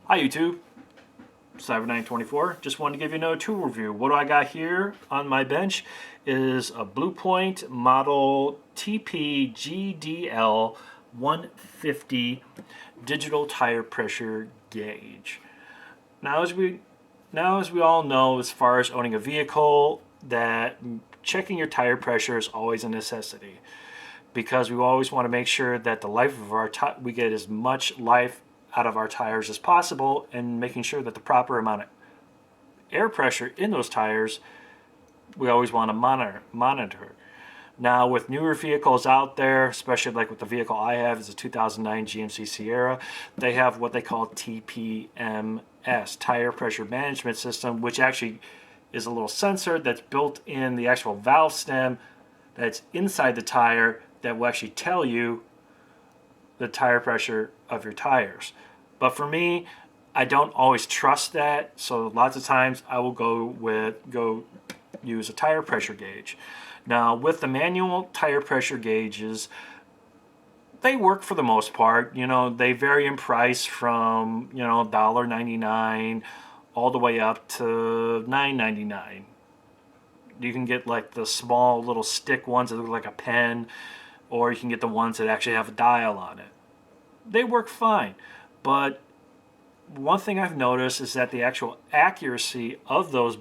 Hi YouTube, Cyber924. Just wanted to give you another tool review. What do I got here on my bench is a Blue Point model TPGDL150 digital tire pressure gauge. Now as we all know, as far as owning a vehicle, that checking your tire pressure is always a necessity, because we always want to make sure that the life of our we get as much life out of our tires as possible, and making sure that the proper amount of air pressure in those tires we always want to monitor. Now with newer vehicles out there, especially like with the vehicle I have is a 2009 GMC Sierra, they have what they call TPMS, Tire Pressure Management System, which actually is a little sensor that's built in the actual valve stem that's inside the tire that will actually tell you the tire pressure of your tires. But for me, I don't always trust that, so lots of times I will go use a tire pressure gauge. Now with the manual tire pressure gauges, they work for the most part. You know, they vary in price from, you know, $1.99 all the way up to $9.99. You can get like the small little stick ones that look like a pen, or you can get the ones that actually have a dial on it. They work fine, but one thing I've noticed is that the actual accuracy of those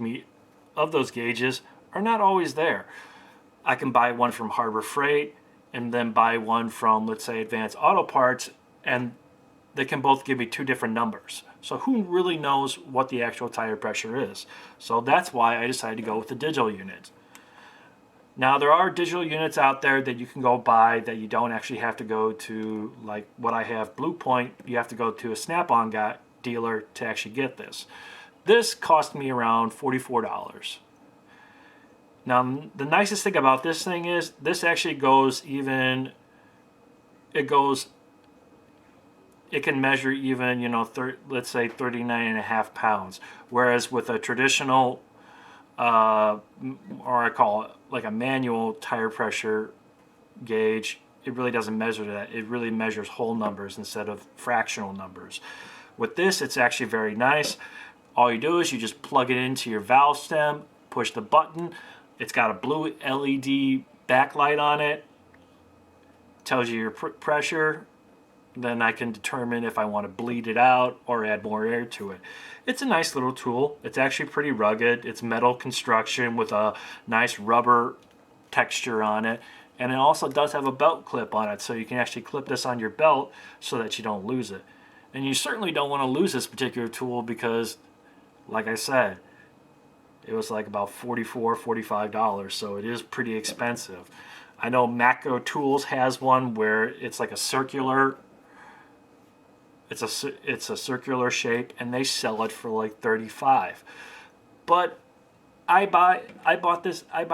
gauges are not always there. I can buy one from Harbor Freight and then buy one from, let's say, Advanced Auto Parts, and they can both give me two different numbers. So who really knows what the actual tire pressure is? So that's why I decided to go with the digital unit. Now there are digital units out there that you can go buy that you don't actually have to go to, like what I have, Blue Point. You have to go to a Snap-on dealer to actually get this. This cost me around $44. Now the nicest thing about this thing is this actually goes even, it can measure even, you know, let's say 39.5 pounds, whereas with a traditional or I call it like a manual tire pressure gauge, it really doesn't measure that. It really measures whole numbers instead of fractional numbers. With this, it's actually very nice. All you do is you just plug it into your valve stem, push the button. It's got a blue LED backlight on it. Tells you your pressure. Then I can determine if I want to bleed it out or add more air to it. It's a nice little tool. It's actually pretty rugged. It's metal construction with a nice rubber texture on it. And it also does have a belt clip on it, so you can actually clip this on your belt so that you don't lose it. And you certainly don't want to lose this particular tool because, like I said, it was like about $44, $45, so it is pretty expensive. I know Macro Tools has one where it's like a circular, it's a circular shape, and they sell it for like $35. But I buy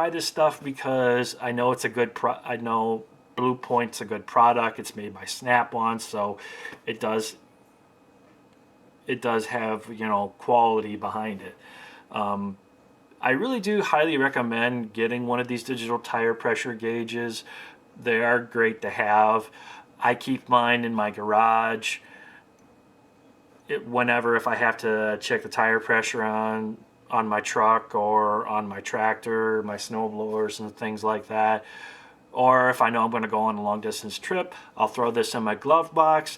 this stuff because I know it's a good I know Blue Point's a good product. It's made by Snap-on, so it does have, you know, quality behind it. I really do highly recommend getting one of these digital tire pressure gauges. They are great to have. I keep mine in my garage. Whenever, if I have to check the tire pressure on my truck or on my tractor, my snowblowers and things like that, or if I know I'm going to go on a long distance trip, I'll throw this in my glove box.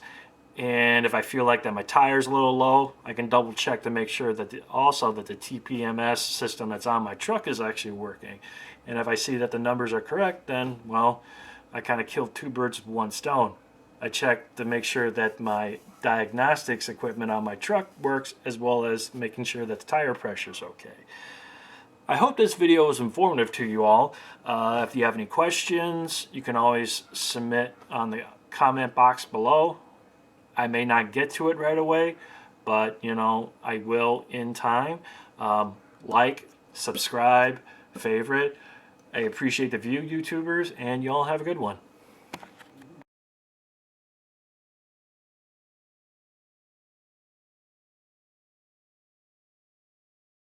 And if I feel like that my tire's a little low, I can double check to make sure that also that the TPMS system that's on my truck is actually working. And if I see that the numbers are correct, then, well, I kind of killed two birds with one stone. I check to make sure that my diagnostics equipment on my truck works, as well as making sure that the tire pressure is okay. I hope this video was informative to you all. If you have any questions, you can always submit on the comment box below. I may not get to it right away, but you know, I will in time. Like, subscribe, favorite. I appreciate the view, YouTubers, and you all have a good one.